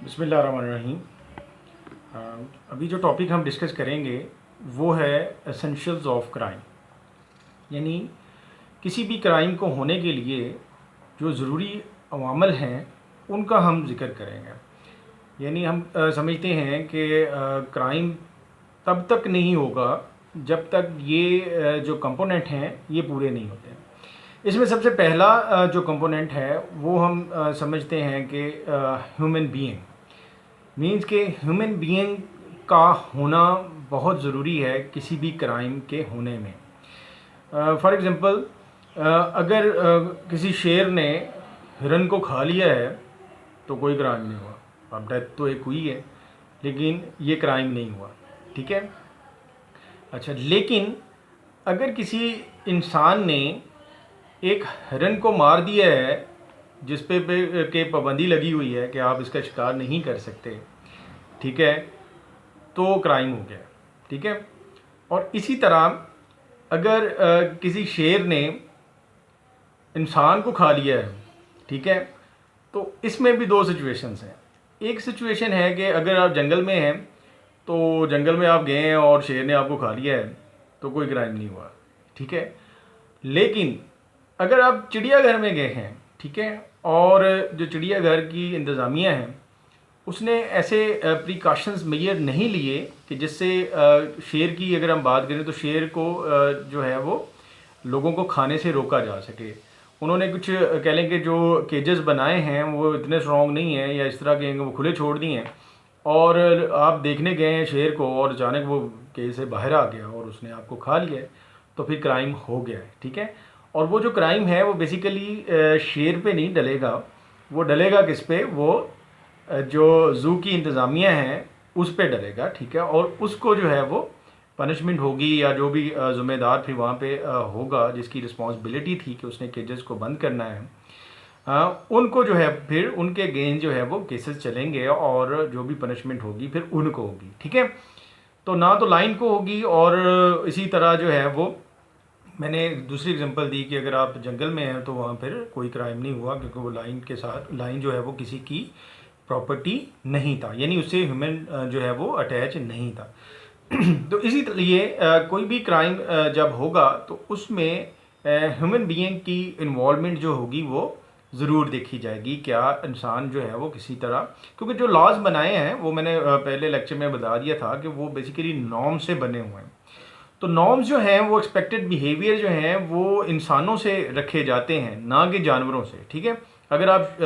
बिस्मिल्लाहिर्रहमानिर्रहीम। अभी जो टॉपिक हम डिस्कस करेंगे वो है एसेंशियल्स ऑफ क्राइम, यानी किसी भी क्राइम को होने के लिए जो ज़रूरी अवामल हैं उनका हम जिक्र करेंगे। यानी हम समझते हैं कि क्राइम तब तक नहीं होगा जब तक ये जो कंपोनेंट हैं ये पूरे नहीं होते हैं। इसमें सबसे पहला जो कंपोनेंट है वो हम समझते हैं कि ह्यूमन बीइंग मीन्स के ह्यूमन बीइंग का होना बहुत ज़रूरी है किसी भी क्राइम के होने में। फॉर एग्ज़ाम्पल, अगर किसी शेर ने हिरन को खा लिया है तो कोई क्राइम नहीं हुआ। अब डेथ तो एक हुई है लेकिन ये क्राइम नहीं हुआ, ठीक है। अच्छा, लेकिन अगर किसी इंसान ने एक हिरन को मार दिया है जिस पे के पाबंदी लगी हुई है कि आप इसका शिकार नहीं कर सकते, ठीक है, तो क्राइम हो गया, ठीक है। और इसी तरह अगर किसी शेर ने इंसान को खा लिया है, ठीक है, तो इसमें भी दो सिचुएशंस हैं। एक सिचुएशन है कि अगर आप जंगल में हैं तो जंगल में आप गए हैं और शेर ने आपको खा लिया है तो कोई क्राइम नहीं हुआ, ठीक है। लेकिन अगर आप चिड़ियाघर में गए हैं, ठीक है, और जो चिड़ियाघर की इंतज़ामिया है उसने ऐसे प्रिकॉशंस मेजर नहीं लिए कि जिससे शेर की अगर हम बात करें तो शेर को जो है वो लोगों को खाने से रोका जा सके। उन्होंने कुछ कह लें कि जो केजेस बनाए हैं वो इतने स्ट्रॉन्ग नहीं हैं या इस तरह के वो खुले छोड़ दिए हैं और आप देखने गए हैं शेर को और अचानक वो केज से बाहर आ गया और उसने आपको खा लिया है, तो फिर क्राइम हो गया है, ठीक है। और वो जो क्राइम है वो बेसिकली शेर पे नहीं डलेगा, वो डलेगा किस पे, वो जो ज़ू की इंतज़ामिया है उस पे डलेगा, ठीक है। और उसको जो है वो पनिशमेंट होगी या जो भी ज़िम्मेदार फिर वहाँ पे होगा जिसकी रिस्पॉन्सिबिलिटी थी कि उसने केजेस को बंद करना है, उनको जो है फिर उनके अगेंस्ट जो है वो केसेस चलेंगे और जो भी पनिशमेंट होगी फिर उनको होगी, ठीक है। तो ना तो लाइन को होगी और इसी तरह जो है वो मैंने दूसरी एग्जांपल दी कि अगर आप जंगल में हैं तो वहाँ फिर कोई क्राइम नहीं हुआ क्योंकि वो लाइन के साथ लाइन जो है वो किसी की प्रॉपर्टी नहीं था, यानी उससे ह्यूमन जो है वो अटैच नहीं था। तो इसी लिए कोई भी क्राइम जब होगा तो उसमें ह्यूमन बीइंग की इन्वॉल्वमेंट जो होगी वो ज़रूर देखी जाएगी। क्या इंसान जो है वो किसी तरह, क्योंकि जो लॉज बनाए हैं वो मैंने पहले लेक्चर में बता दिया था कि वो बेसिकली नॉर्म से बने हुए हैं। तो नॉर्म्स जो हैं वो एक्सपेक्टेड बिहेवियर जो हैं वो इंसानों से रखे जाते हैं ना कि जानवरों से, ठीक है। अगर आप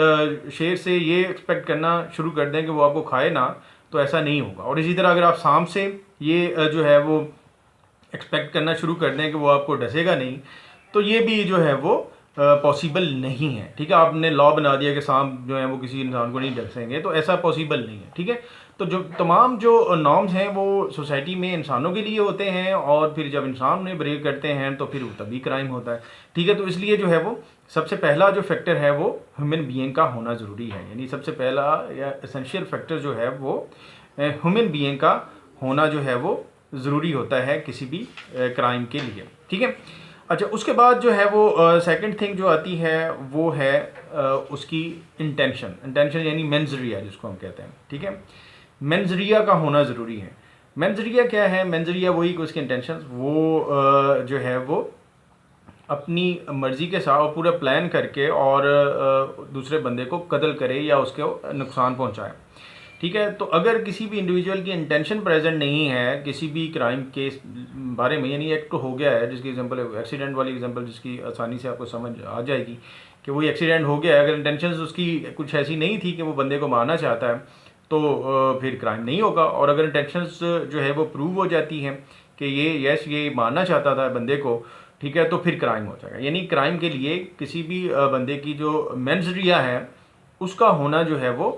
शेर से ये एक्सपेक्ट करना शुरू कर दें कि वो आपको खाए ना, तो ऐसा नहीं होगा। और इसी तरह अगर आप सांप से ये जो है वो एक्सपेक्ट करना शुरू कर दें कि वो आपको डसेगा नहीं, तो ये भी जो है वो पॉसिबल नहीं है, ठीक है। आपने लॉ बना दिया कि सांप जो है वो किसी इंसान को नहीं डसेंगे, तो ऐसा पॉसिबल नहीं है, ठीक है। तो जो तमाम जो नॉर्म्स हैं वो सोसाइटी में इंसानों के लिए होते हैं और फिर जब इंसान उन्हें ब्रेक करते हैं तो फिर तभी क्राइम होता है, ठीक है। तो इसलिए जो है वो सबसे पहला जो फैक्टर है वो ह्यूमन बीइंग का होना ज़रूरी है, यानी सबसे पहला या एसेंशियल फैक्टर जो है वो ह्यूमन बीइंग का होना जो है वो ज़रूरी होता है किसी भी क्राइम के लिए, ठीक है। अच्छा, उसके बाद जो है वो सेकंड थिंग जो आती है वो है उसकी इंटेंशन यानी मेंजरिया जिसको हम कहते हैं, ठीक है। मेंजरिया का होना ज़रूरी है। मेंजरिया क्या है? मेंजरिया वही कि उसकी इंटेंशन वो जो है वो अपनी मर्ज़ी के साथ पूरा प्लान करके और दूसरे बंदे को कत्ल करे या उसको नुकसान पहुंचाए, ठीक है। तो अगर किसी भी इंडिविजुअल की इंटेंशन प्रेजेंट नहीं है किसी भी क्राइम के बारे में, यानी एक्ट हो गया है, जिसकी एग्जांपल एक्सीडेंट वाली एग्जांपल जिसकी आसानी से आपको समझ आ जाएगी कि वही एक्सीडेंट हो गया है, अगर इंटेंशन उसकी कुछ ऐसी नहीं थी कि वो बंदे को मारना चाहता है तो फिर क्राइम नहीं होगा। और अगर इंटेंशंस जो है वो प्रूव हो जाती हैं कि ये मारना चाहता था बंदे को, ठीक है, तो फिर क्राइम हो जाएगा। यानी क्राइम के लिए किसी भी बंदे की जो मेंजरिया है उसका होना जो है वो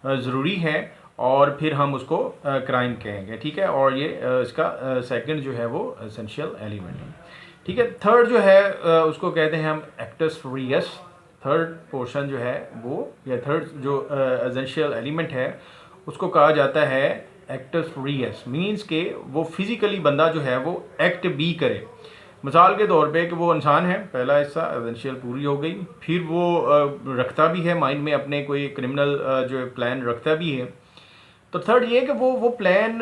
ज़रूरी है और फिर हम उसको क्राइम कहेंगे, ठीक है। और ये इसका सेकंड जो है वो एसेंशियल एलिमेंट है, ठीक है। थर्ड जो है उसको कहते हैं हम एक्टस रियस। थर्ड पोर्शन जो है वो या थर्ड जो एसेंशियल एलिमेंट है उसको कहा जाता है एक्टस रियस। मीन्स के वो फिज़िकली बंदा जो है वो एक्ट भी करे। मिसाल के तौर पे कि वो इंसान है, पहला हिस्सा एसेंशियल पूरी हो गई, फिर वो रखता भी है माइंड में अपने कोई क्रिमिनल जो प्लान रखता भी है। तो थर्ड ये कि वो प्लान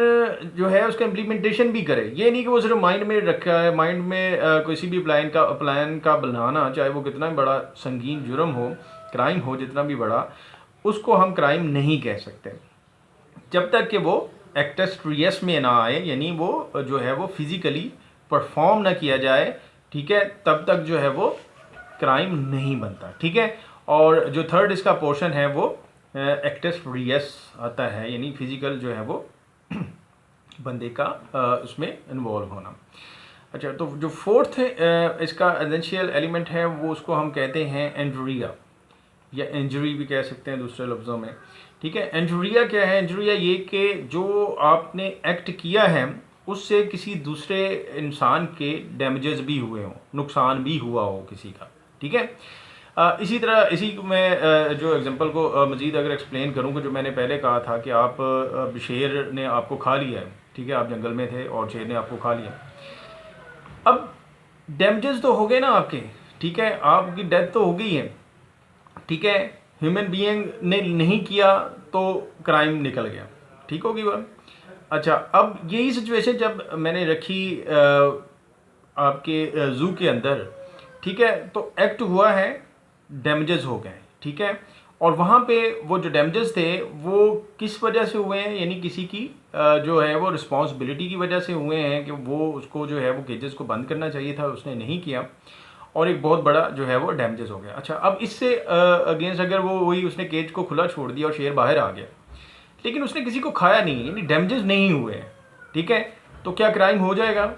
जो है उसका इम्प्लीमेंटेशन भी करे। ये नहीं कि वो सिर्फ माइंड में रखा है, माइंड में किसी भी प्लान का बनाना, चाहे वो कितना भी बड़ा संगीन जुर्म हो, क्राइम हो जितना भी बड़ा, उसको हम क्राइम नहीं कह सकते जब तक कि वो एक्टस रियस में ना आए, यानी वो जो है वो फिज़िकली परफॉर्म ना किया जाए, ठीक है, तब तक जो है वो क्राइम नहीं बनता, ठीक है। और जो थर्ड इसका पोर्शन है वो एक्टस रियस आता है, यानी फिज़िकल जो है वो बंदे का उसमें इन्वॉल्व होना। अच्छा, तो जो फोर्थ इसका एसेंशियल एलिमेंट है वो उसको हम कहते हैं एंड्रिया, या इंजरी भी कह सकते हैं दूसरे लफ्ज़ों में, ठीक है। इंजरिया क्या है? इंजरिया ये कि जो आपने एक्ट किया है उससे किसी दूसरे इंसान के डैमेजेस भी हुए हों, नुकसान भी हुआ हो किसी का, ठीक है। इसी तरह इसी को मैं जो एग्जांपल को मज़ीद अगर एक्सप्लेन करूँ कि जो मैंने पहले कहा था कि आप शेर ने आपको खा लिया है, ठीक है, आप जंगल में थे और शेर ने आपको खा लिया। अब डैमेजेस तो हो गए ना आपके, ठीक है, आपकी डेथ तो हो गई है, ठीक है, ह्यूमन बीइंग ने नहीं किया तो क्राइम निकल गया, ठीक होगी बात। अच्छा, अब यही सिचुएशन जब मैंने रखी आपके ज़ू के अंदर, ठीक है, तो एक्ट हुआ है, डैमेजेस हो गए, ठीक है, और वहाँ पे वो जो डैमेजेस थे वो किस वजह से हुए हैं, यानी किसी की जो है वो रिस्पॉन्सिबिलिटी की वजह से हुए हैं कि वो उसको जो है वो केजेस को बंद करना चाहिए था, उसने नहीं किया, और एक बहुत बड़ा जो है वो डैमेजेस हो गया। अच्छा, अब इससे अगेंस्ट अगर वो वही उसने केज को खुला छोड़ दिया और शेर बाहर आ गया, लेकिन उसने किसी को खाया नहीं, यानी डैमेजेस नहीं हुए हैं, ठीक है, तो क्या क्राइम हो जाएगा?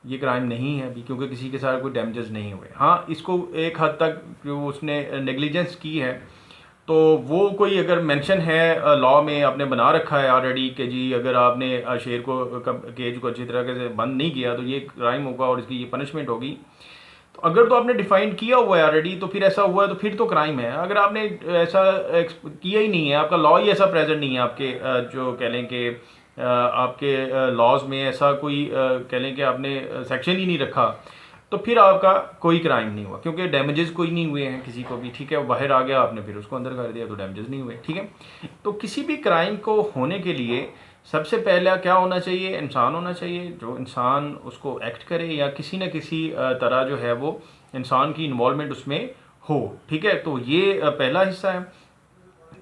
ये क्राइम नहीं है अभी, क्योंकि किसी के साथ कोई डैमेजेस नहीं हुए। हाँ, इसको एक हद तक जो उसने नेग्लिजेंस की है, तो वो कोई अगर मेंशन है लॉ में आपने बना रखा है ऑलरेडी कि जी अगर आपने शेर को केज को अच्छी तरह से बंद नहीं किया तो ये क्राइम होगा और इसकी ये पनिशमेंट होगी, तो अगर तो आपने डिफाइन किया हुआ है ऑलरेडी, तो फिर ऐसा हुआ है तो फिर तो क्राइम है। अगर आपने ऐसा किया ही नहीं है, आपका लॉ ही ऐसा प्रेजेंट नहीं है आपके जो कह लें कि आपके लॉज में ऐसा कोई कह लें कि आपने सेक्शन ही नहीं रखा, तो फिर आपका कोई क्राइम नहीं हुआ, क्योंकि डैमेजेस कोई नहीं हुए हैं किसी को भी, ठीक है, वो बाहर आ गया, आपने फिर उसको अंदर कर दिया तो डैमेजेस नहीं हुए, ठीक है। तो किसी भी क्राइम को होने के लिए सबसे पहला क्या होना चाहिए? इंसान होना चाहिए, जो इंसान उसको एक्ट करे या किसी न किसी तरह जो है वो इंसान की इन्वॉल्वमेंट उसमें हो, ठीक है। तो ये पहला हिस्सा है।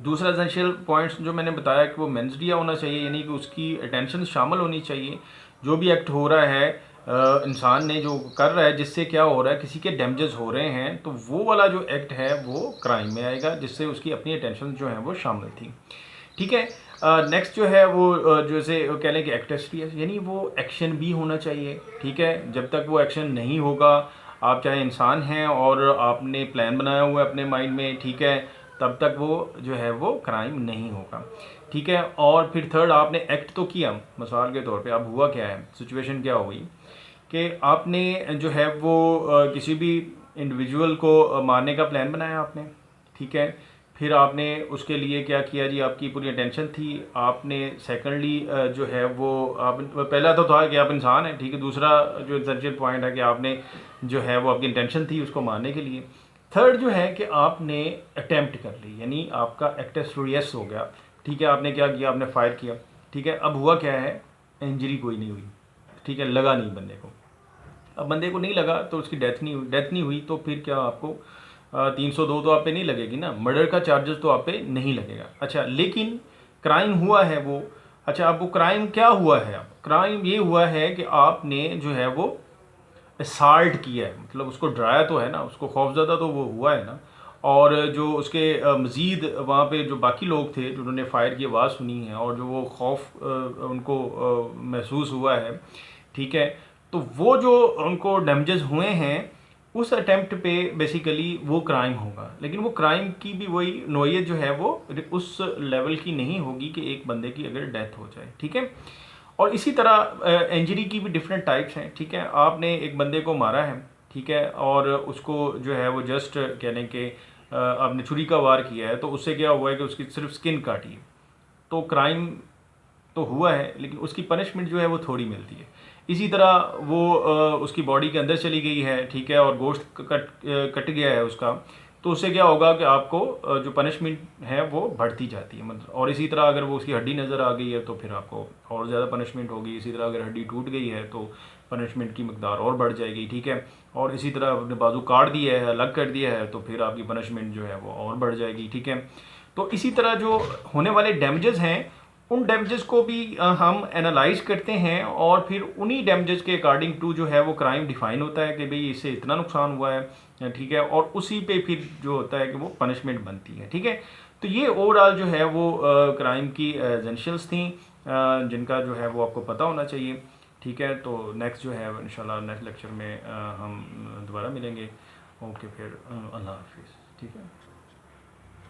दूसरा एसेंशियल पॉइंट्स जो मैंने बताया कि वो मेंसडिया होना चाहिए, यानी कि उसकी अटेंशन शामिल होनी चाहिए। जो भी एक्ट हो रहा है इंसान ने जो कर रहा है, जिससे क्या हो रहा है, किसी के डैमेजेस हो रहे हैं, तो वो वाला जो एक्ट है वो क्राइम में आएगा, जिससे उसकी अपनी अटेंशन जो है वो शामिल थी, ठीक है। नेक्स्ट जो है वो जैसे कह लें कि एक्टेस्टियस, यानी वो एक्शन भी होना चाहिए, ठीक है। जब तक वो एक्शन नहीं होगा, आप चाहे इंसान हैं और आपने प्लान बनाया हुआ है अपने माइंड में, ठीक है, तब तक वो जो है वो क्राइम नहीं होगा, ठीक है। और फिर थर्ड, आपने एक्ट तो किया, मिसाल के तौर पे अब हुआ क्या है, सिचुएशन क्या हुई कि आपने जो है वो किसी भी इंडिविजुअल को मारने का प्लान बनाया आपने, ठीक है। फिर आपने उसके लिए क्या किया जी, आपकी पूरी अटेंशन थी, आपने सेकेंडली जो है वो आप पहला तो था कि आप इंसान हैं, ठीक है। दूसरा जो एसेंशियल पॉइंट है कि आपने जो है वो आपकी इंटेंशन थी उसको मारने के लिए। थर्ड जो है कि आपने अटैम्प्ट कर ली, यानी आपका एक्टस रियस हो गया, ठीक है। आपने क्या किया, आपने फायर किया, ठीक है। अब हुआ क्या है, इंजरी कोई नहीं हुई, ठीक है, लगा नहीं बंदे को। अब बंदे को नहीं लगा तो उसकी डेथ नहीं हुई, तो फिर क्या आपको 302 तो आप पे नहीं लगेगी ना, मर्डर का चार्जेस तो आप पे नहीं लगेगा। अच्छा, लेकिन क्राइम हुआ है वो, अच्छा अब वो क्राइम क्या हुआ है? अब क्राइम ये हुआ है कि आपने जो है वो असाल्ट किया है, मतलब उसको डराया तो है ना, उसको खौफज़दा तो वो हुआ है ना। और जो उसके मज़ीद वहाँ पे जो बाकी लोग थे जिन्होंने फ़ायर की आवाज़ सुनी है और जो वो खौफ उनको महसूस हुआ है, ठीक है, तो वो जो उनको डैमेजेस हुए हैं उस अटेम्प्ट पे बेसिकली वो क्राइम होगा। लेकिन वो क्राइम की भी वही नोयत जो है वो उस लेवल की नहीं होगी कि एक बंदे की अगर डेथ हो जाए, ठीक है। और इसी तरह इंजरी की भी डिफरेंट टाइप्स हैं, ठीक है। आपने एक बंदे को मारा है, ठीक है, और उसको जो है वो जस्ट कहने के आपने छुरी का वार किया है, तो उससे क्या हुआ है कि उसकी सिर्फ स्किन काटी है, तो क्राइम तो हुआ है, लेकिन उसकी पनिशमेंट जो है वो थोड़ी मिलती है। इसी तरह वो उसकी बॉडी के अंदर चली गई है, ठीक है, और गोश्त कट गया है उसका, तो उससे क्या होगा कि आपको जो पनिशमेंट है वो बढ़ती जाती है, मतलब। और इसी तरह अगर वो उसकी हड्डी नज़र आ गई है तो फिर आपको और ज़्यादा पनिशमेंट होगी। इसी तरह अगर हड्डी टूट गई है तो पनिशमेंट की मकदार और बढ़ जाएगी, ठीक है। और इसी तरह अपने बाजू काट दिया है, अलग कर दिया है, तो फिर आपकी पनिशमेंट जो है वो और बढ़ जाएगी, ठीक है। तो इसी तरह जो होने वाले डैमेजेस हैं, उन डैमेजेस को भी हम एनालाइज करते हैं, और फिर उन्हीं डैमेजेस के अकॉर्डिंग टू जो है वो क्राइम डिफाइन होता है कि भाई इससे इतना नुकसान हुआ है, ठीक है, और उसी पे फिर जो होता है कि वो पनिशमेंट बनती है, ठीक है। तो ये ओवरऑल जो है वो क्राइम की एसेंशियल्स थी, जिनका जो है वो आपको पता होना चाहिए, ठीक है। तो नेक्स्ट जो है इंशाल्लाह नेक्स्ट लेक्चर में हम दोबारा मिलेंगे। ओके, फिर अल्लाह हाफिज़, ठीक है।